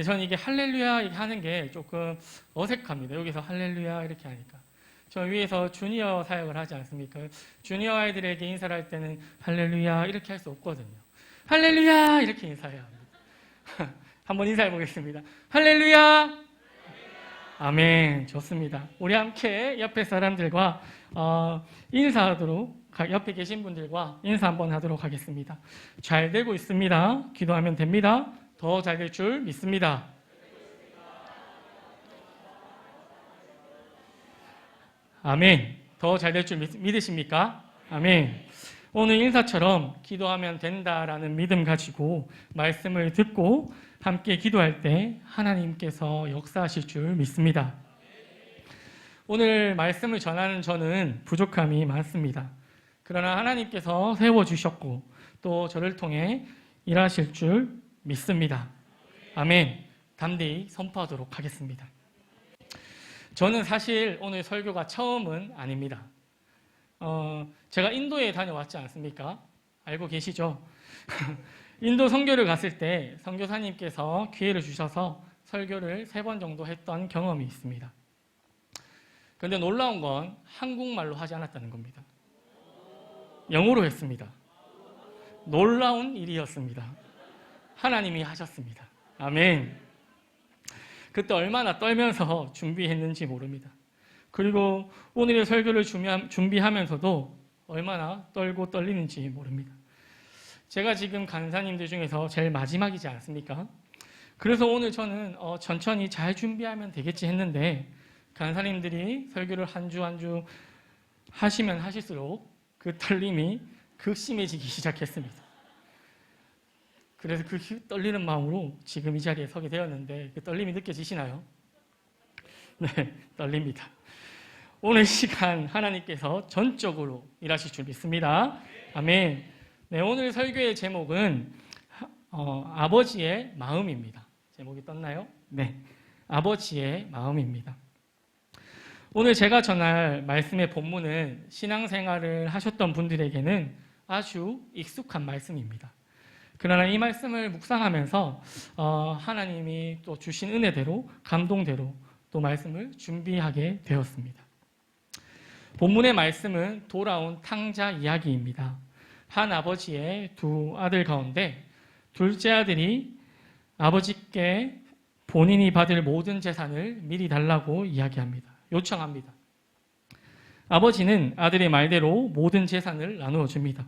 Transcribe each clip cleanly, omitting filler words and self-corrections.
저는 이게 할렐루야 이렇게 하는 게 조금 어색합니다. 여기서 할렐루야 이렇게 하니까. 저 위에서 주니어 사역을 하지 않습니까? 주니어 아이들에게 인사를 할 때는 할렐루야 이렇게 할 수 없거든요. 할렐루야 이렇게 인사해야 합니다. 한번 인사해 보겠습니다. 할렐루야. 아멘. 좋습니다. 우리 함께 옆에 사람들과 인사하도록, 옆에 계신 분들과 인사 한번 하도록 하겠습니다. 잘 되고 있습니다. 기도하면 됩니다. 더 잘 될 줄 믿습니다. 아멘. 더 잘 될 줄 믿으십니까? 아멘. 오늘 인사처럼 기도하면 된다라는 믿음 가지고 말씀을 듣고 함께 기도할 때 하나님께서 역사하실 줄 믿습니다. 오늘 말씀을 전하는 저는 부족함이 많습니다. 그러나 하나님께서 세워주셨고 또 저를 통해 일하실 줄 믿습니다. 아멘. 담대히 선포하도록 하겠습니다. 저는 사실 오늘 설교가 처음은 아닙니다. 제가 인도에 다녀왔지 않습니까? 알고 계시죠? 인도 선교를 갔을 때 선교사님께서 기회를 주셔서 설교를 3번 정도 했던 경험이 있습니다. 그런데 놀라운 건 한국말로 하지 않았다는 겁니다. 영어로 했습니다. 놀라운 일이었습니다. 하나님이 하셨습니다. 아멘. 그때 얼마나 떨면서 준비했는지 모릅니다. 그리고 오늘의 설교를 준비하면서도 얼마나 떨고 떨리는지 모릅니다. 제가 지금 간사님들 중에서 제일 마지막이지 않습니까? 그래서 오늘 저는 천천히 잘 준비하면 되겠지 했는데 간사님들이 설교를 한 주 한 주 하시면 하실수록 그 떨림이 극심해지기 시작했습니다. 그래서 그 떨리는 마음으로 지금 이 자리에 서게 되었는데 그 떨림이 느껴지시나요? 네, 떨립니다. 오늘 시간 하나님께서 전적으로 일하실 줄 믿습니다. 아멘. 네, 오늘 설교의 제목은 아버지의 마음입니다. 제목이 떴나요? 네, 아버지의 마음입니다. 오늘 제가 전할 말씀의 본문은 신앙생활을 하셨던 분들에게는 아주 익숙한 말씀입니다. 그러나 이 말씀을 묵상하면서 하나님이 또 주신 은혜대로 감동대로 또 말씀을 준비하게 되었습니다. 본문의 말씀은 돌아온 탕자 이야기입니다. 한 아버지의 2 아들 가운데 둘째 아들이 아버지께 본인이 받을 모든 재산을 미리 달라고 이야기합니다. 요청합니다. 아버지는 아들의 말대로 모든 재산을 나누어 줍니다.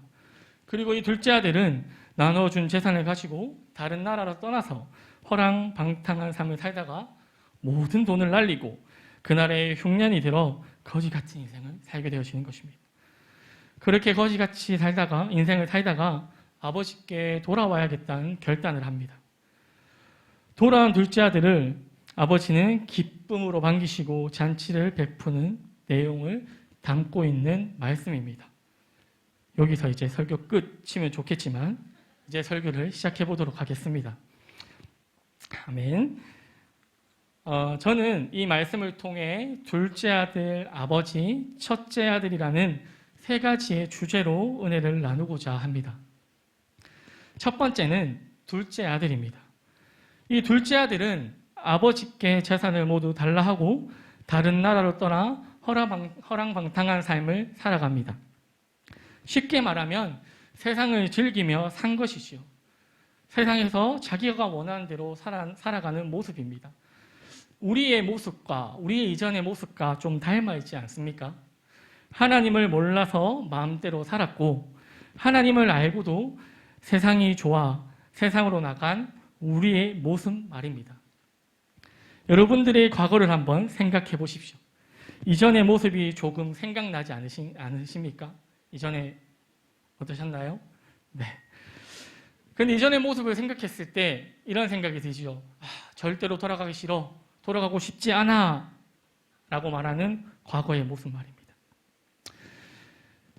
그리고 이 둘째 아들은 나누어준 재산을 가지고 다른 나라로 떠나서 허랑방탕한 삶을 살다가 모든 돈을 날리고 그 나라에 흉년이 들어 거지같은 인생을 살게 되어지는 것입니다. 그렇게 거지같이 인생을 살다가 아버지께 돌아와야겠다는 결단을 합니다. 돌아온 둘째 아들을 아버지는 기쁨으로 반기시고 잔치를 베푸는 내용을 담고 있는 말씀입니다. 여기서 이제 설교 끝 치면 좋겠지만 이제 설교를 시작해 보도록 하겠습니다. 아멘. 저는 이 말씀을 통해 둘째 아들, 아버지, 첫째 아들이라는 3가지의 주제로 은혜를 나누고자 합니다. 첫 번째는 둘째 아들입니다. 이 둘째 아들은 아버지께 재산을 모두 달라 하고 다른 나라로 떠나 허랑방탕한 삶을 살아갑니다. 쉽게 말하면 세상을 즐기며 산 것이지요. 세상에서 자기가 원하는 대로 살아가는 모습입니다. 우리의 모습과 우리의 이전의 모습과 좀 닮아 있지 않습니까? 하나님을 몰라서 마음대로 살았고 하나님을 알고도 세상이 좋아 세상으로 나간 우리의 모습 말입니다. 여러분들의 과거를 한번 생각해 보십시오. 이전의 모습이 조금 생각나지 않으십니까? 이전에 어떠셨나요? 네. 근데 이전의 모습을 생각했을 때 이런 생각이 드시죠. 절대로 돌아가기 싫어. 돌아가고 싶지 않아. 라고 말하는 과거의 모습 말입니다.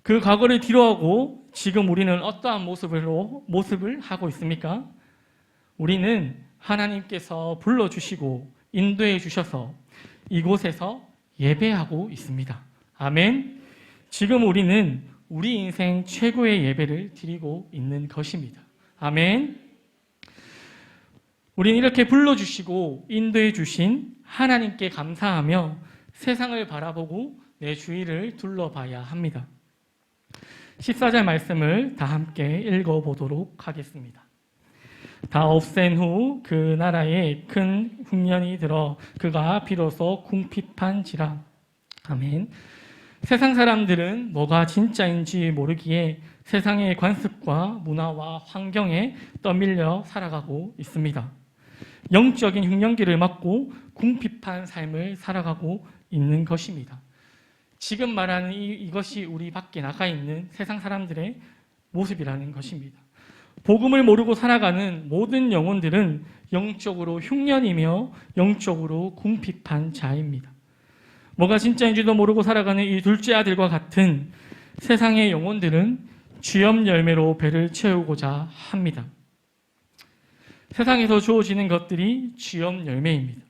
그 과거를 뒤로하고 지금 우리는 어떠한 모습을 하고 있습니까? 우리는 하나님께서 불러주시고 인도해 주셔서 이곳에서 예배하고 있습니다. 아멘. 지금 우리는 우리 인생 최고의 예배를 드리고 있는 것입니다. 아멘. 우리는 이렇게 불러주시고 인도해 주신 하나님께 감사하며 세상을 바라보고 내 주위를 둘러봐야 합니다. 14절 말씀을 다 함께 읽어보도록 하겠습니다. 다 없앤 후 그 나라에 큰 흉년이 들어 그가 비로소 궁핍한지라. 아멘. 세상 사람들은 뭐가 진짜인지 모르기에 세상의 관습과 문화와 환경에 떠밀려 살아가고 있습니다. 영적인 흉년기를 맞고 궁핍한 삶을 살아가고 있는 것입니다. 지금 말하는 이것이 우리 밖에 나가 있는 세상 사람들의 모습이라는 것입니다. 복음을 모르고 살아가는 모든 영혼들은 영적으로 흉년이며 영적으로 궁핍한 자입니다. 뭐가 진짜인지도 모르고 살아가는 이 둘째 아들과 같은 세상의 영혼들은 쥐염 열매로 배를 채우고자 합니다. 세상에서 주어지는 것들이 쥐염 열매입니다.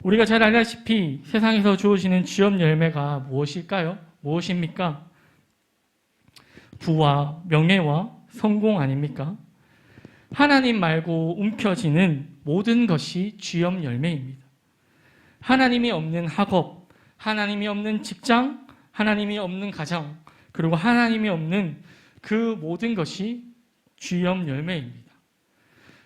우리가 잘 알다시피 세상에서 주어지는 쥐염 열매가 무엇일까요? 무엇입니까? 부와 명예와 성공 아닙니까? 하나님 말고 움켜쥐는 모든 것이 쥐염 열매입니다. 하나님이 없는 학업, 하나님이 없는 직장, 하나님이 없는 가정, 그리고 하나님이 없는 그 모든 것이 쥐염 열매입니다.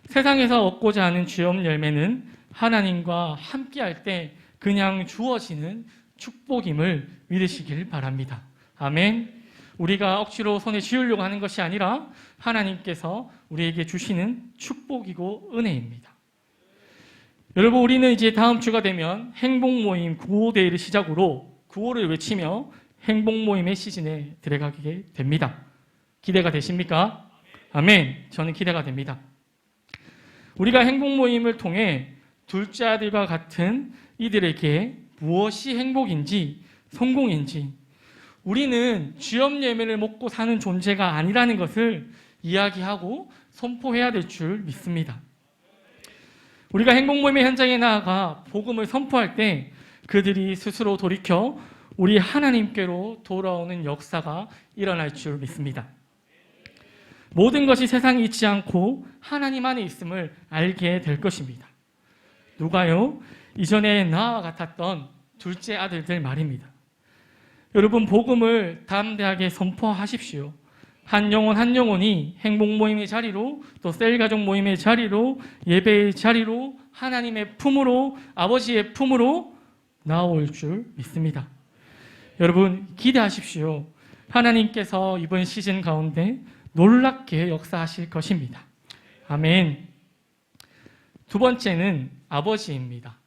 세상에서 얻고자 하는 쥐염 열매는 하나님과 함께할 때 그냥 주어지는 축복임을 믿으시길 바랍니다. 아멘. 우리가 억지로 손에 쥐으려고 하는 것이 아니라 하나님께서 우리에게 주시는 축복이고 은혜입니다. 여러분, 우리는 이제 다음 주가 되면 행복 모임 9호데이를 시작으로 구호를 외치며 행복 모임의 시즌에 들어가게 됩니다. 기대가 되십니까? 아멘. 저는 기대가 됩니다. 우리가 행복 모임을 통해 둘째 아들과 같은 이들에게 무엇이 행복인지 성공인지 우리는 쥐염 열매를 먹고 사는 존재가 아니라는 것을 이야기하고 선포해야 될 줄 믿습니다. 우리가 행복 모임의 현장에 나아가 복음을 선포할 때 그들이 스스로 돌이켜 우리 하나님께로 돌아오는 역사가 일어날 줄 믿습니다. 모든 것이 세상에 있지 않고 하나님 안에 있음을 알게 될 것입니다. 누가요? 이전에 나와 같았던 둘째 아들들 말입니다. 여러분, 복음을 담대하게 선포하십시오. 한 영혼 한 영혼이 행복 모임의 자리로, 또 셀 가족 모임의 자리로, 예배의 자리로, 하나님의 품으로, 아버지의 품으로 나올 줄 믿습니다. 여러분, 기대하십시오. 하나님께서 이번 시즌 가운데 놀랍게 역사하실 것입니다. 아멘. 두 번째는 아버지입니다.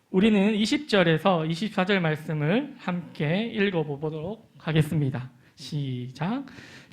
우리는 20절에서 24절 말씀을 함께 읽어보도록 하겠습니다. 시작.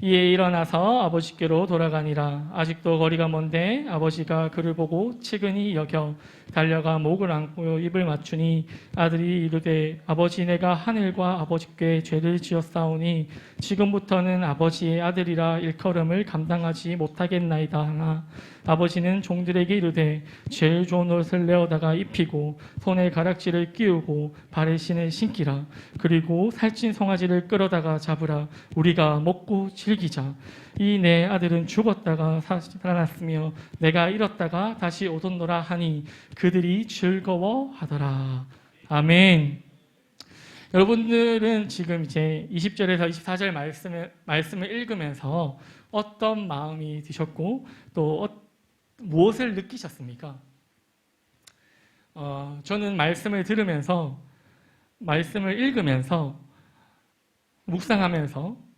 이에 일어나서 아버지께로 돌아가니라. 아직도 거리가 먼데 아버지가 그를 보고 측은히 여겨 달려가 목을 안고 입을 맞추니 아들이 이르되 아버지, 내가 하늘과 아버지께 죄를 지었사오니 지금부터는 아버지의 아들이라 일컬음을 감당하지 못하겠나이다 하나 아버지는 종들에게 이르되 제일 좋은 옷을 내어다가 입히고 손에 가락지를 끼우고 발에 신을 신기라. 그리고 살찐 송아지를 끌어다가 잡으라. 우리가 먹고 즐기자. 이 내 아들은 죽었다가 살아났으며 내가 잃었다가 다시 오뒀노라 하니 그들이 즐거워하더라. 아멘. 여러분들은 지금 이제 20절에서 24절 말씀을 읽으면서 어떤 마음이 드셨고 또 무엇을 느끼셨습니까? 저는 말씀을 들으면서, 말씀을 읽으면서, 묵상하면서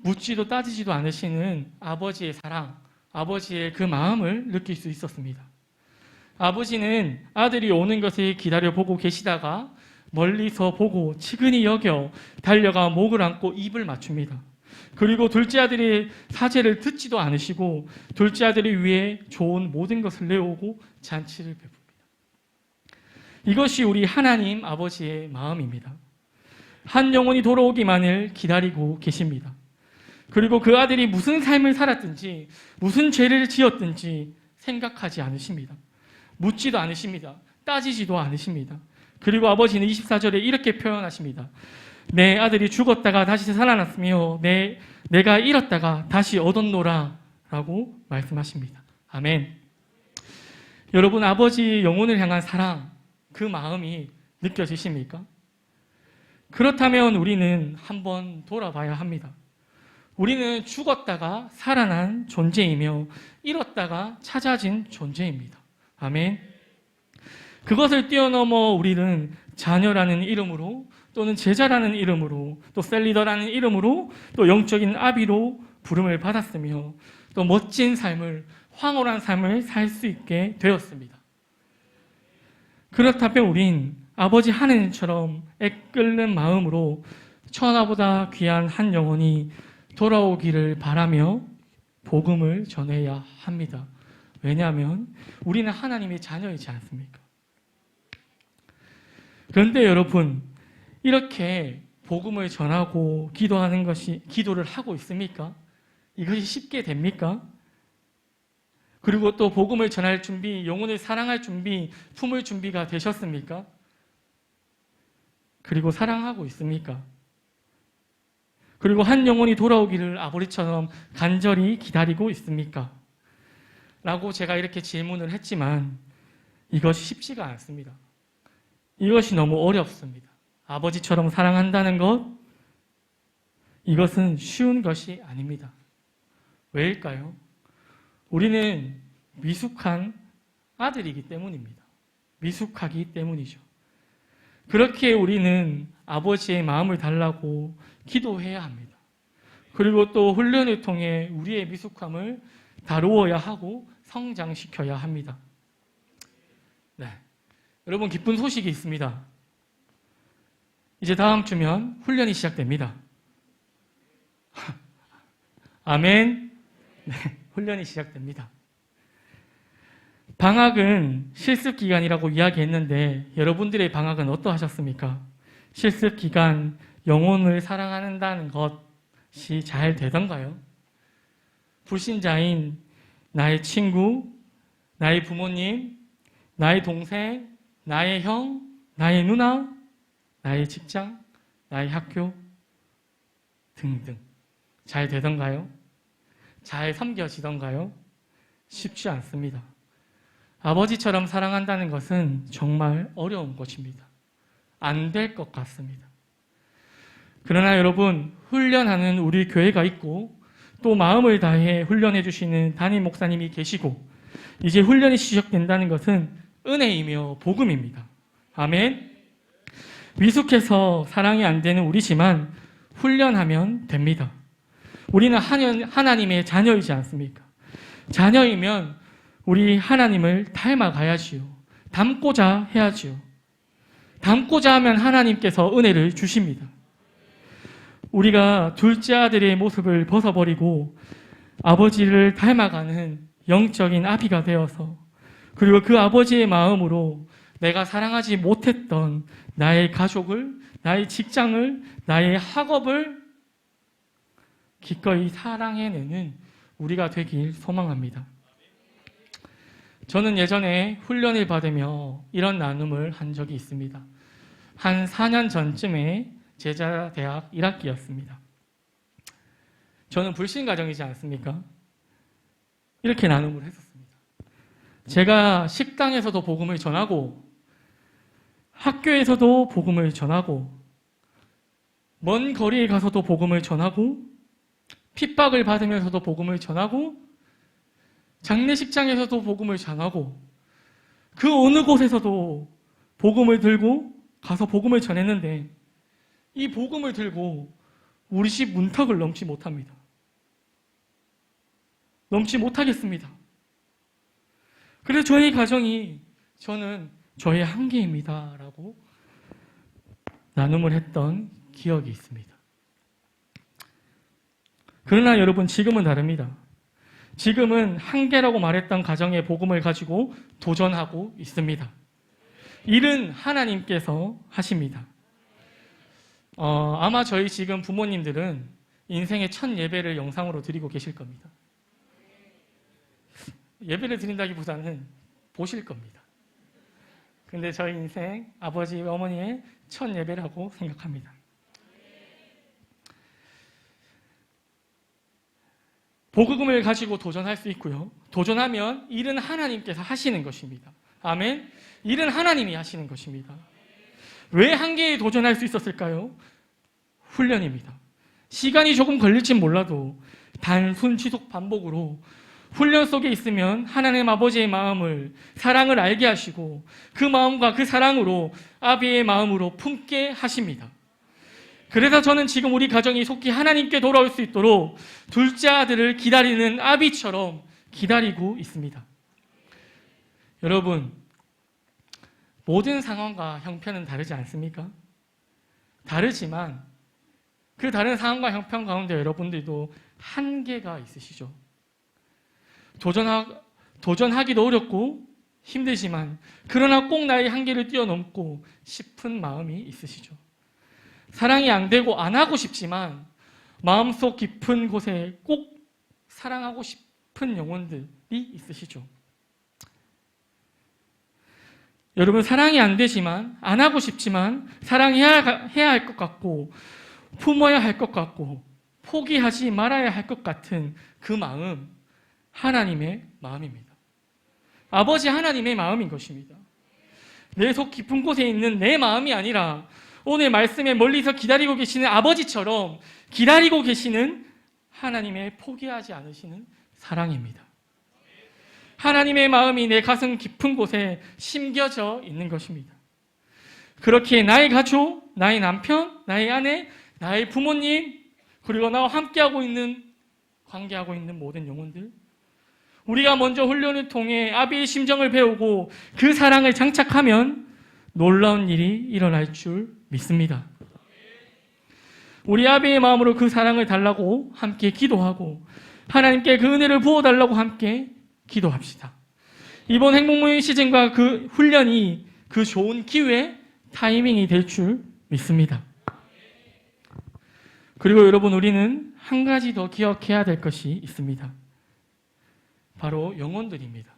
묻지도 따지지도 않으시는 아버지의 사랑, 아버지의 그 마음을 느낄 수 있었습니다. 아버지는 아들이 오는 것을 기다려보고 계시다가 멀리서 보고 측은히 여겨 달려가 목을 안고 입을 맞춥니다. 그리고 둘째 아들의 사죄를 듣지도 않으시고 둘째 아들을 위해 좋은 모든 것을 내오고 잔치를 베풉니다. 이것이 우리 하나님 아버지의 마음입니다. 한 영혼이 돌아오기만을 기다리고 계십니다. 그리고 그 아들이 무슨 삶을 살았든지 무슨 죄를 지었든지 생각하지 않으십니다. 묻지도 않으십니다. 따지지도 않으십니다. 그리고 아버지는 24절에 이렇게 표현하십니다. 내 아들이 죽었다가 다시 살아났으며 내가 잃었다가 다시 얻었노라 라고 말씀하십니다. 아멘. 여러분, 아버지 영혼을 향한 사랑, 그 마음이 느껴지십니까? 그렇다면 우리는 한번 돌아봐야 합니다. 우리는 죽었다가 살아난 존재이며 잃었다가 찾아진 존재입니다. 아멘. 그것을 뛰어넘어 우리는 자녀라는 이름으로, 또는 제자라는 이름으로, 또 셀리더라는 이름으로, 또 영적인 아비로 부름을 받았으며, 또 멋진 삶을, 황홀한 삶을 살 수 있게 되었습니다. 그렇다면 우린 아버지 하나님처럼 애끓는 마음으로 천하보다 귀한 한 영혼이 돌아오기를 바라며 복음을 전해야 합니다. 왜냐하면 우리는 하나님의 자녀이지 않습니까? 그런데 여러분, 이렇게 복음을 전하고 기도를 하고 있습니까? 이것이 쉽게 됩니까? 그리고 또 복음을 전할 준비, 영혼을 사랑할 준비, 품을 준비가 되셨습니까? 그리고 사랑하고 있습니까? 그리고 한 영혼이 돌아오기를 아버지처럼 간절히 기다리고 있습니까? 라고 제가 이렇게 질문을 했지만 이것이 쉽지가 않습니다. 이것이 너무 어렵습니다. 아버지처럼 사랑한다는 것, 이것은 쉬운 것이 아닙니다. 왜일까요? 우리는 미숙한 아들이기 때문입니다. 미숙하기 때문이죠. 그렇게 우리는 아버지의 마음을 달라고 기도해야 합니다. 그리고 또 훈련을 통해 우리의 미숙함을 다루어야 하고 성장시켜야 합니다. 네. 여러분, 기쁜 소식이 있습니다. 이제 다음 주면 훈련이 시작됩니다. 아멘. 네, 훈련이 시작됩니다. 방학은 실습기간이라고 이야기했는데 여러분들의 방학은 어떠하셨습니까? 실습기간, 영혼을 사랑한다는 것이 잘 되던가요? 불신자인 나의 친구, 나의 부모님, 나의 동생, 나의 형, 나의 누나, 나의 직장, 나의 학교 등등 잘 되던가요? 잘 섬겨지던가요? 쉽지 않습니다. 아버지처럼 사랑한다는 것은 정말 어려운 것입니다. 안 될 것 같습니다. 그러나 여러분, 훈련하는 우리 교회가 있고 또 마음을 다해 훈련해 주시는 담임 목사님이 계시고 이제 훈련이 시작된다는 것은 은혜이며 복음입니다. 아멘. 미숙해서 사랑이 안 되는 우리지만 훈련하면 됩니다. 우리는 하나님의 자녀이지 않습니까? 자녀이면 우리 하나님을 닮아가야지요. 닮고자 해야지요. 닮고자 하면 하나님께서 은혜를 주십니다. 우리가 둘째 아들의 모습을 벗어버리고 아버지를 닮아가는 영적인 아비가 되어서 그리고 그 아버지의 마음으로 내가 사랑하지 못했던 나의 가족을, 나의 직장을, 나의 학업을 기꺼이 사랑해내는 우리가 되길 소망합니다. 저는 예전에 훈련을 받으며 이런 나눔을 한 적이 있습니다. 한 4년 전쯤에 제자대학 1학기였습니다. 저는 불신가정이지 않습니까? 이렇게 나눔을 했었습니다. 제가 식당에서도 복음을 전하고 학교에서도 복음을 전하고 먼 거리에 가서도 복음을 전하고 핍박을 받으면서도 복음을 전하고 장례식장에서도 복음을 전하고 그 어느 곳에서도 복음을 들고 가서 복음을 전했는데 이 복음을 들고 우리 집 문턱을 넘지 못합니다. 넘지 못하겠습니다. 그래서 저희 가정이 저는 저의 한계입니다 라고 나눔을 했던 기억이 있습니다. 그러나 여러분, 지금은 다릅니다. 지금은 한계라고 말했던 가정의 복음을 가지고 도전하고 있습니다. 일은 하나님께서 하십니다. 아마 저희 지금 부모님들은 인생의 첫 예배를 영상으로 드리고 계실 겁니다. 예배를 드린다기보다는 보실 겁니다. 근데 저희 인생 아버지, 어머니의 첫 예배라고 생각합니다. 복음을 가지고 도전할 수 있고요. 도전하면 일은 하나님께서 하시는 것입니다. 아멘. 일은 하나님이 하시는 것입니다. 왜 한계에 도전할 수 있었을까요? 훈련입니다. 시간이 조금 걸릴진 몰라도 단순 지속 반복으로 훈련 속에 있으면 하나님 아버지의 마음을, 사랑을 알게 하시고 그 마음과 그 사랑으로 아비의 마음으로 품게 하십니다. 그래서 저는 지금 우리 가정이 속히 하나님께 돌아올 수 있도록 둘째 아들을 기다리는 아비처럼 기다리고 있습니다. 여러분, 모든 상황과 형편은 다르지 않습니까? 다르지만 그 다른 상황과 형편 가운데 여러분들도 한계가 있으시죠. 도전하기도 어렵고 힘들지만 그러나 꼭 나의 한계를 뛰어넘고 싶은 마음이 있으시죠. 사랑이 안 되고 안 하고 싶지만 마음속 깊은 곳에 꼭 사랑하고 싶은 영혼들이 있으시죠. 여러분, 사랑이 안 되지만 안 하고 싶지만 사랑해야 할 것 같고 품어야 할 것 같고 포기하지 말아야 할 것 같은 그 마음, 하나님의 마음입니다. 아버지 하나님의 마음인 것입니다. 내 속 깊은 곳에 있는 내 마음이 아니라 오늘 말씀에 멀리서 기다리고 계시는 아버지처럼 기다리고 계시는 하나님의 포기하지 않으시는 사랑입니다. 하나님의 마음이 내 가슴 깊은 곳에 심겨져 있는 것입니다. 그렇게 나의 가족, 나의 남편, 나의 아내, 나의 부모님, 그리고 나와 함께하고 있는, 관계하고 있는 모든 영혼들, 우리가 먼저 훈련을 통해 아비의 심정을 배우고 그 사랑을 장착하면 놀라운 일이 일어날 줄 믿습니다. 우리 아비의 마음으로 그 사랑을 달라고 함께 기도하고 하나님께 그 은혜를 부어달라고 함께 기도합시다. 이번 행복모임 시즌과 그 훈련이 그 좋은 기회, 타이밍이 될 줄 믿습니다. 그리고 여러분, 우리는 한 가지 더 기억해야 될 것이 있습니다. 바로 영혼들입니다.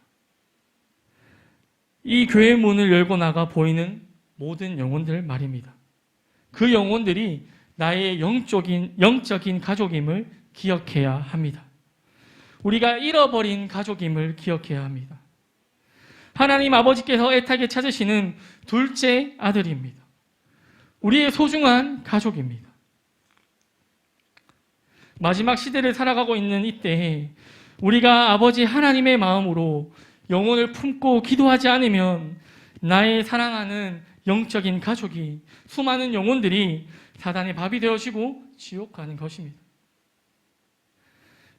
이 교회 문을 열고 나가 보이는 모든 영혼들 말입니다. 그 영혼들이 나의 영적인 가족임을 기억해야 합니다. 우리가 잃어버린 가족임을 기억해야 합니다. 하나님 아버지께서 애타게 찾으시는 둘째 아들입니다. 우리의 소중한 가족입니다. 마지막 시대를 살아가고 있는 이때에 우리가 아버지 하나님의 마음으로 영혼을 품고 기도하지 않으면 나의 사랑하는 영적인 가족이, 수많은 영혼들이 사단의 밥이 되어지고 지옥 가는 것입니다.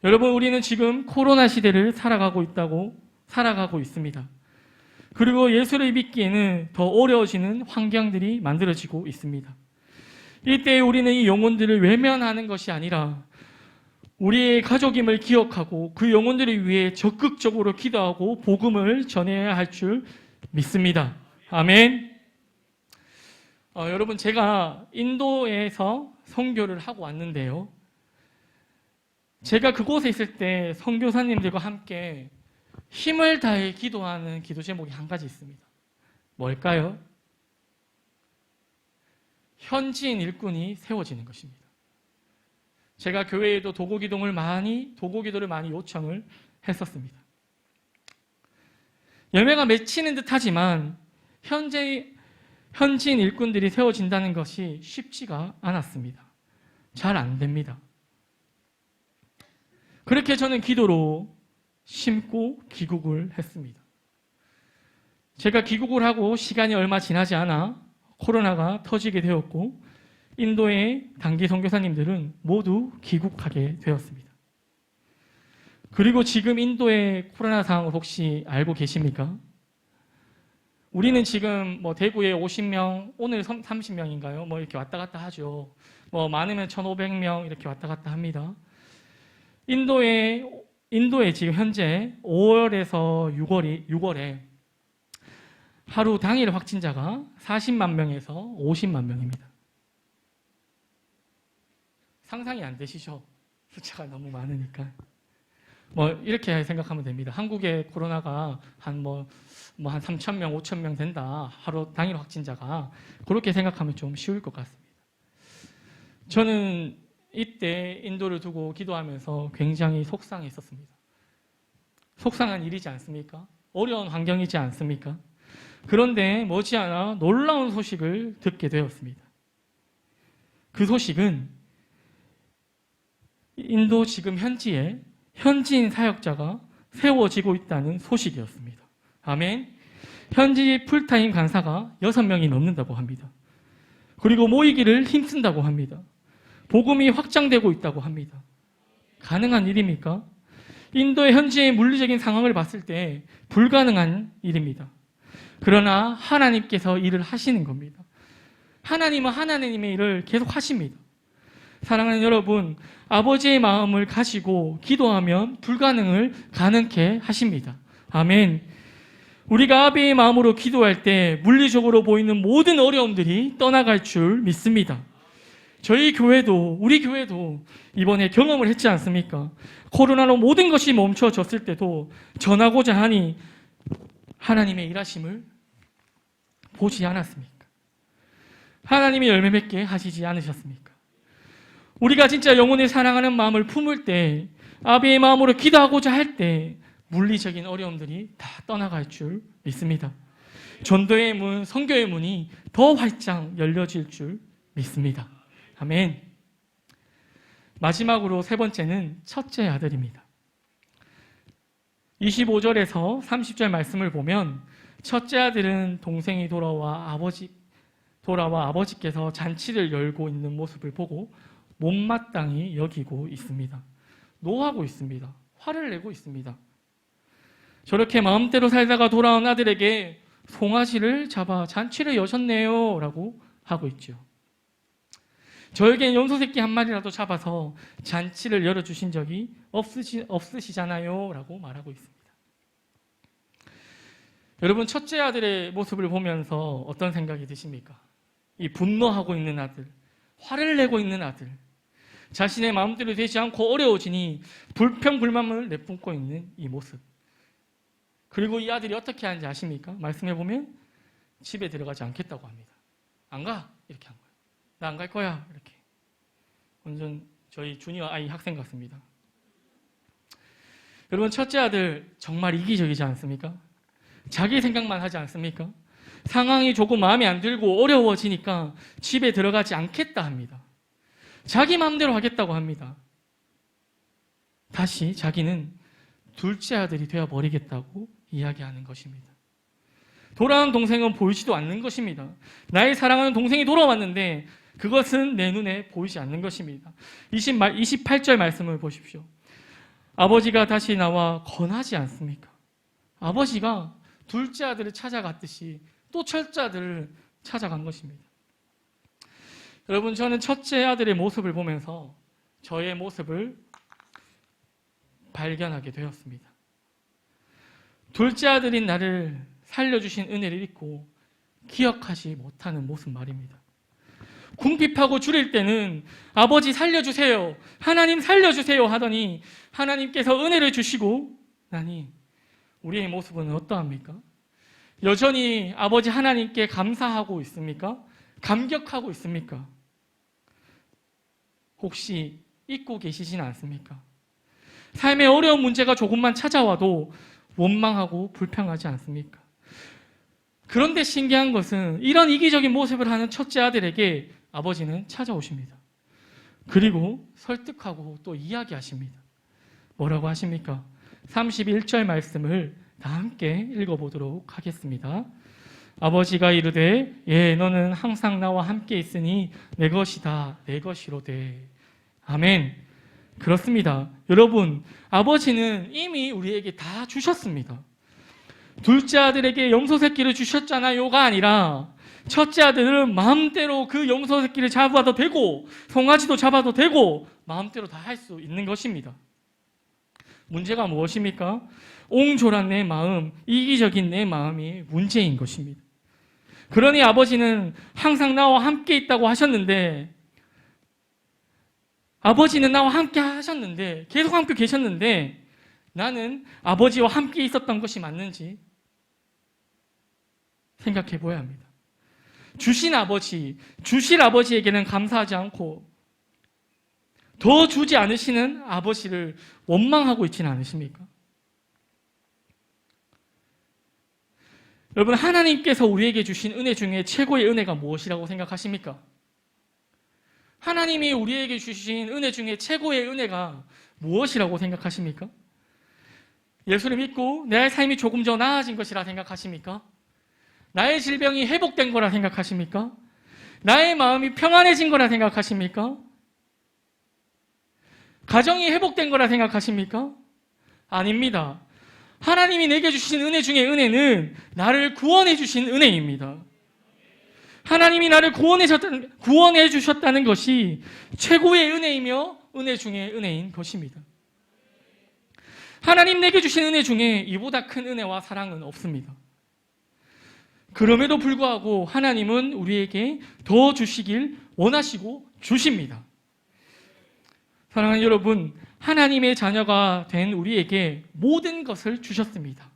여러분, 우리는 지금 코로나 시대를 살아가고 있습니다. 그리고 예수를 믿기에는 더 어려워지는 환경들이 만들어지고 있습니다. 이때 우리는 이 영혼들을 외면하는 것이 아니라 우리의 가족임을 기억하고 그 영혼들을 위해 적극적으로 기도하고 복음을 전해야 할 줄 믿습니다. 아멘. 여러분, 제가 인도에서 선교를 하고 왔는데요. 제가 그곳에 있을 때 선교사님들과 함께 힘을 다해 기도하는 기도 제목이 한 가지 있습니다. 뭘까요? 현지인 일꾼이 세워지는 것입니다. 제가 교회에도 도고기도를 많이 요청을 했었습니다. 열매가 맺히는 듯하지만 현지인 일꾼들이 세워진다는 것이 쉽지가 않았습니다. 잘 안 됩니다. 그렇게 저는 기도로 심고 귀국을 했습니다. 제가 귀국을 하고 시간이 얼마 지나지 않아 코로나가 터지게 되었고 인도의 단기 선교사님들은 모두 귀국하게 되었습니다. 그리고 지금 인도의 코로나 상황을 혹시 알고 계십니까? 우리는 지금 대구에 50명, 오늘 30명인가요? 이렇게 왔다 갔다 하죠. 많으면 1,500명 이렇게 왔다 갔다 합니다. 인도에 지금 현재 5월에서 6월에 하루 당일 확진자가 40만 명에서 50만 명입니다. 상상이 안 되시죠? 숫자가 너무 많으니까. 이렇게 생각하면 됩니다. 한국의 코로나가 한 3,000명, 5,000명 된다. 하루 당일 확진자가. 그렇게 생각하면 좀 쉬울 것 같습니다. 저는 이때 인도를 두고 기도하면서 굉장히 속상했었습니다. 속상한 일이지 않습니까? 어려운 환경이지 않습니까? 그런데 머지않아 놀라운 소식을 듣게 되었습니다. 그 소식은 인도 지금 현지에 현지인 사역자가 세워지고 있다는 소식이었습니다. 아멘. 현지 풀타임 간사가 6명이 넘는다고 합니다. 그리고 모이기를 힘쓴다고 합니다. 복음이 확장되고 있다고 합니다. 가능한 일입니까? 인도의 현지의 물리적인 상황을 봤을 때 불가능한 일입니다. 그러나 하나님께서 일을 하시는 겁니다. 하나님은 하나님의 일을 계속 하십니다. 사랑하는 여러분, 아버지의 마음을 가지고 기도하면 불가능을 가능케 하십니다. 아멘. 우리가 아버지의 마음으로 기도할 때 물리적으로 보이는 모든 어려움들이 떠나갈 줄 믿습니다. 저희 교회도, 우리 교회도 이번에 경험을 했지 않습니까? 코로나로 모든 것이 멈춰졌을 때도 전하고자 하니 하나님의 일하심을 보지 않았습니까? 하나님이 열매 맺게 하시지 않으셨습니까? 우리가 진짜 영혼을 사랑하는 마음을 품을 때, 아버지의 마음으로 기도하고자 할 때 물리적인 어려움들이 다 떠나갈 줄 믿습니다. 전도의 문, 선교의 문이 더 활짝 열려질 줄 믿습니다. 아멘. 마지막으로 세 번째는 첫째 아들입니다. 25절에서 30절 말씀을 보면 첫째 아들은 동생이 돌아와 아버지께서 잔치를 열고 있는 모습을 보고 못마땅히 여기고 있습니다. 노하고 있습니다. 화를 내고 있습니다. 저렇게 마음대로 살다가 돌아온 아들에게 송아지를 잡아 잔치를 여셨네요 라고 하고 있죠. 저에겐 염소새끼 한 마리라도 잡아서 잔치를 열어주신 적이 없으시잖아요 라고 말하고 있습니다. 여러분, 첫째 아들의 모습을 보면서 어떤 생각이 드십니까? 이 분노하고 있는 아들, 화를 내고 있는 아들, 자신의 마음대로 되지 않고 어려워지니 불평불만을 내뿜고 있는 이 모습. 그리고 이 아들이 어떻게 하는지 아십니까? 말씀해보면 집에 들어가지 않겠다고 합니다. 안 가? 이렇게 한 거예요. 나 안 갈 거야. 이렇게. 완전 저희 주니어 아이 학생 같습니다. 여러분, 첫째 아들 정말 이기적이지 않습니까? 자기 생각만 하지 않습니까? 상황이 조금 마음에 안 들고 어려워지니까 집에 들어가지 않겠다 합니다. 자기 마음대로 하겠다고 합니다. 다시 자기는 둘째 아들이 되어버리겠다고 이야기하는 것입니다. 돌아온 동생은 보이지도 않는 것입니다. 나의 사랑하는 동생이 돌아왔는데 그것은 내 눈에 보이지 않는 것입니다. 28절 말씀을 보십시오. 아버지가 다시 나와 권하지 않습니까? 아버지가 둘째 아들을 찾아갔듯이 또 첫째 아들을 찾아간 것입니다. 여러분, 저는 첫째 아들의 모습을 보면서 저의 모습을 발견하게 되었습니다. 둘째 아들인 나를 살려주신 은혜를 잊고 기억하지 못하는 모습 말입니다. 궁핍하고 줄일 때는 아버지 살려주세요, 하나님 살려주세요 하더니 하나님께서 은혜를 주시고 나니 우리의 모습은 어떠합니까? 여전히 아버지 하나님께 감사하고 있습니까? 감격하고 있습니까? 혹시 잊고 계시진 않습니까? 삶의 어려운 문제가 조금만 찾아와도 원망하고 불평하지 않습니까? 그런데 신기한 것은 이런 이기적인 모습을 하는 첫째 아들에게 아버지는 찾아오십니다. 그리고 설득하고 또 이야기하십니다. 뭐라고 하십니까? 31절 말씀을 다 함께 읽어보도록 하겠습니다. 아버지가 이르되 예, 너는 항상 나와 함께 있으니 내 것이다, 내 것이로되. 아멘. 그렇습니다. 여러분, 아버지는 이미 우리에게 다 주셨습니다. 둘째 아들에게 염소새끼를 주셨잖아요가 아니라 첫째 아들은 마음대로 그 염소새끼를 잡아도 되고 송아지도 잡아도 되고 마음대로 다 할 수 있는 것입니다. 문제가 무엇입니까? 옹졸한 내 마음, 이기적인 내 마음이 문제인 것입니다. 그러니 아버지는 항상 나와 함께 있다고 하셨는데, 아버지는 나와 함께 하셨는데, 계속 함께 계셨는데 나는 아버지와 함께 있었던 것이 맞는지 생각해 보아야 합니다. 주신 아버지, 주실 아버지에게는 감사하지 않고 더 주지 않으시는 아버지를 원망하고 있지는 않으십니까? 여러분, 하나님께서 우리에게 주신 은혜 중에 최고의 은혜가 무엇이라고 생각하십니까? 하나님이 우리에게 주신 은혜 중에 최고의 은혜가 무엇이라고 생각하십니까? 예수를 믿고 내 삶이 조금 더 나아진 것이라 생각하십니까? 나의 질병이 회복된 거라 생각하십니까? 나의 마음이 평안해진 거라 생각하십니까? 가정이 회복된 거라 생각하십니까? 아닙니다. 하나님이 내게 주신 은혜 중에 은혜는 나를 구원해 주신 은혜입니다. 하나님이 나를 구원해 주셨다는 것이 최고의 은혜이며 은혜 중에 은혜인 것입니다. 하나님 내게 주신 은혜 중에 이보다 큰 은혜와 사랑은 없습니다. 그럼에도 불구하고 하나님은 우리에게 더 주시길 원하시고 주십니다. 사랑하는 여러분, 하나님의 자녀가 된 우리에게 모든 것을 주셨습니다.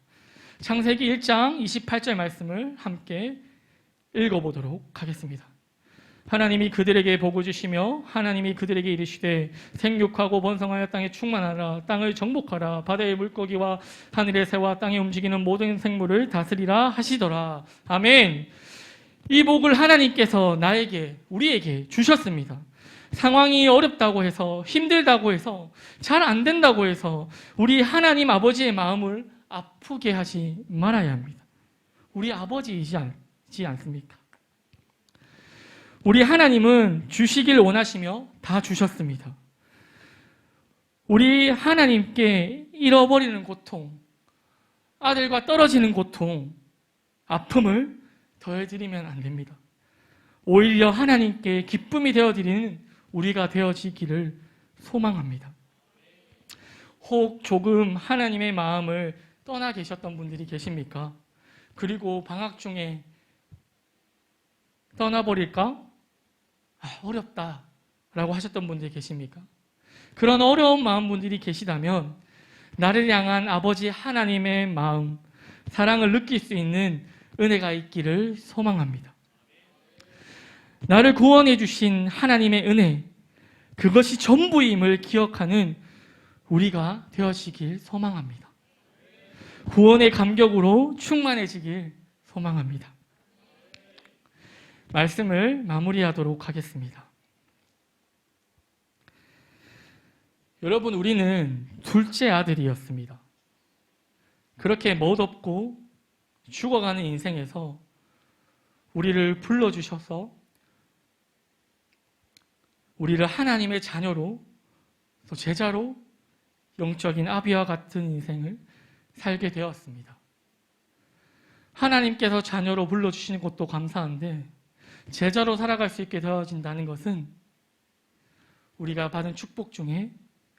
창세기 1장 28절 말씀을 함께 읽어보도록 하겠습니다. 하나님이 그들에게 복을 주시며 하나님이 그들에게 이르시되 생육하고 번성하여 땅에 충만하라. 땅을 정복하라. 바다의 물고기와 하늘의 새와 땅에 움직이는 모든 생물을 다스리라 하시더라. 아멘. 이 복을 하나님께서 나에게, 우리에게 주셨습니다. 상황이 어렵다고 해서, 힘들다고 해서, 잘 안 된다고 해서 우리 하나님 아버지의 마음을 아프게 하지 말아야 합니다. 우리 아버지이지 않습니까? 우리 하나님은 주시길 원하시며 다 주셨습니다. 우리 하나님께 잃어버리는 고통, 아들과 떨어지는 고통, 아픔을 더해드리면 안 됩니다. 오히려 하나님께 기쁨이 되어드리는 우리가 되어지기를 소망합니다. 혹 조금 하나님의 마음을 떠나 계셨던 분들이 계십니까? 그리고 방학 중에 떠나버릴까? 어렵다 라고 하셨던 분들이 계십니까? 그런 어려운 마음 분들이 계시다면 나를 향한 아버지 하나님의 마음, 사랑을 느낄 수 있는 은혜가 있기를 소망합니다. 나를 구원해 주신 하나님의 은혜, 그것이 전부임을 기억하는 우리가 되어지길 소망합니다. 구원의 감격으로 충만해지길 소망합니다. 말씀을 마무리하도록 하겠습니다. 여러분, 우리는 둘째 아들이었습니다. 그렇게 멋없고 죽어가는 인생에서 우리를 불러주셔서 우리를 하나님의 자녀로, 또 제자로 영적인 아비와 같은 인생을 살게 되었습니다. 하나님께서 자녀로 불러주시는 것도 감사한데 제자로 살아갈 수 있게 되어진다는 것은 우리가 받은 축복 중에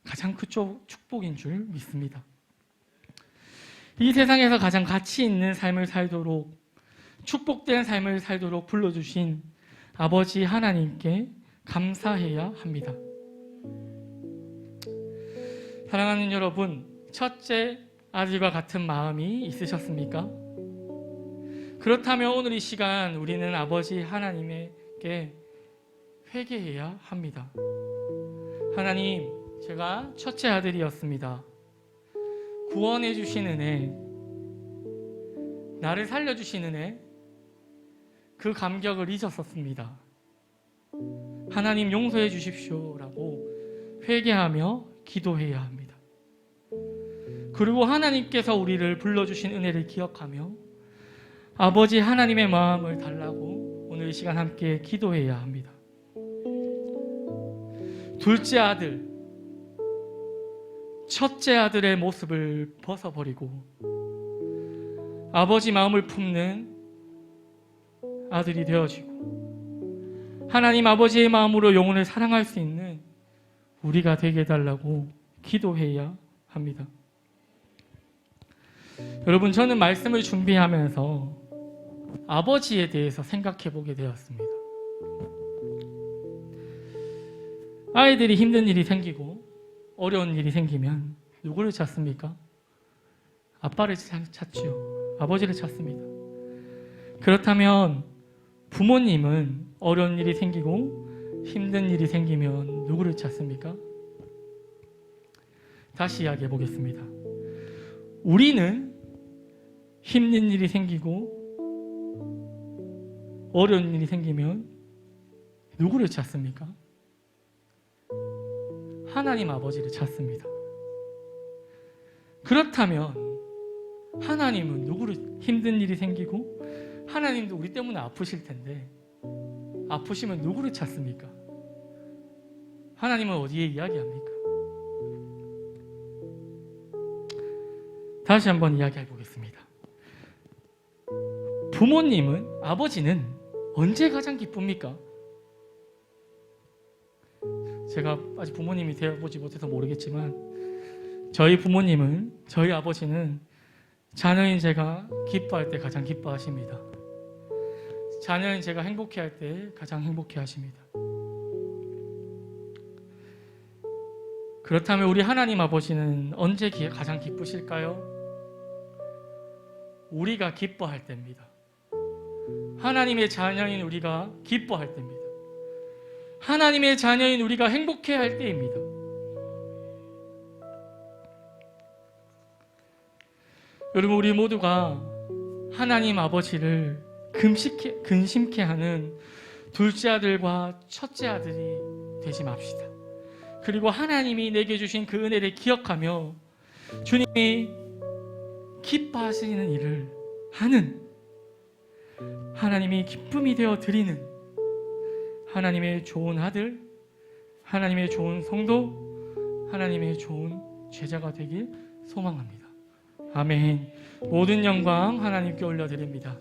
가장 큰 축복인 줄 믿습니다. 이 세상에서 가장 가치 있는 삶을 살도록, 축복된 삶을 살도록 불러주신 아버지 하나님께 감사해야 합니다. 사랑하는 여러분, 첫째 아들과 같은 마음이 있으셨습니까? 그렇다면 오늘 이 시간 우리는 아버지 하나님께 회개해야 합니다. 하나님, 제가 첫째 아들이었습니다. 구원해 주신 은혜, 나를 살려주신 은혜, 그 감격을 잊었었습니다. 하나님 용서해 주십시오 라고 회개하며 기도해야 합니다. 그리고 하나님께서 우리를 불러주신 은혜를 기억하며 아버지 하나님의 마음을 달라고 오늘 이 시간 함께 기도해야 합니다. 둘째 아들, 첫째 아들의 모습을 벗어버리고 아버지 마음을 품는 아들이 되어지고 하나님 아버지의 마음으로 영혼을 사랑할 수 있는 우리가 되게 해달라고 기도해야 합니다. 여러분, 저는 말씀을 준비하면서 아버지에 대해서 생각해 보게 되었습니다. 아이들이 힘든 일이 생기고 어려운 일이 생기면 누구를 찾습니까? 아빠를 찾죠. 아버지를 찾습니다. 그렇다면 부모님은 어려운 일이 생기고 힘든 일이 생기면 누구를 찾습니까? 다시 이야기해 보겠습니다. 우리는 힘든 일이 생기고 어려운 일이 생기면 누구를 찾습니까? 하나님 아버지를 찾습니다. 그렇다면 하나님은 누구를 힘든 일이 생기고 하나님도 우리 때문에 아프실 텐데 아프시면 누구를 찾습니까? 하나님은 어디에 이야기합니까? 다시 한번 이야기해 보겠습니다. 부모님은, 아버지는 언제 가장 기쁩니까? 제가 아직 부모님이 되어보지 못해서 모르겠지만 저희 부모님은, 저희 아버지는 자녀인 제가 기뻐할 때 가장 기뻐하십니다. 자녀인 제가 행복해할 때 가장 행복해하십니다. 그렇다면 우리 하나님 아버지는 언제 가장 기쁘실까요? 우리가 기뻐할 때입니다. 하나님의 자녀인 우리가 기뻐할 때입니다. 하나님의 자녀인 우리가 행복해할 때입니다. 여러분, 우리 모두가 하나님 아버지를 근심케 하는 둘째 아들과 첫째 아들이 되지 맙시다. 그리고 하나님이 내게 주신 그 은혜를 기억하며 주님이 기뻐하시는 일을 하는, 하나님이 기쁨이 되어 드리는 하나님의 좋은 아들, 하나님의 좋은 성도, 하나님의 좋은 제자가 되길 소망합니다. 아멘. 모든 영광 하나님께 올려드립니다.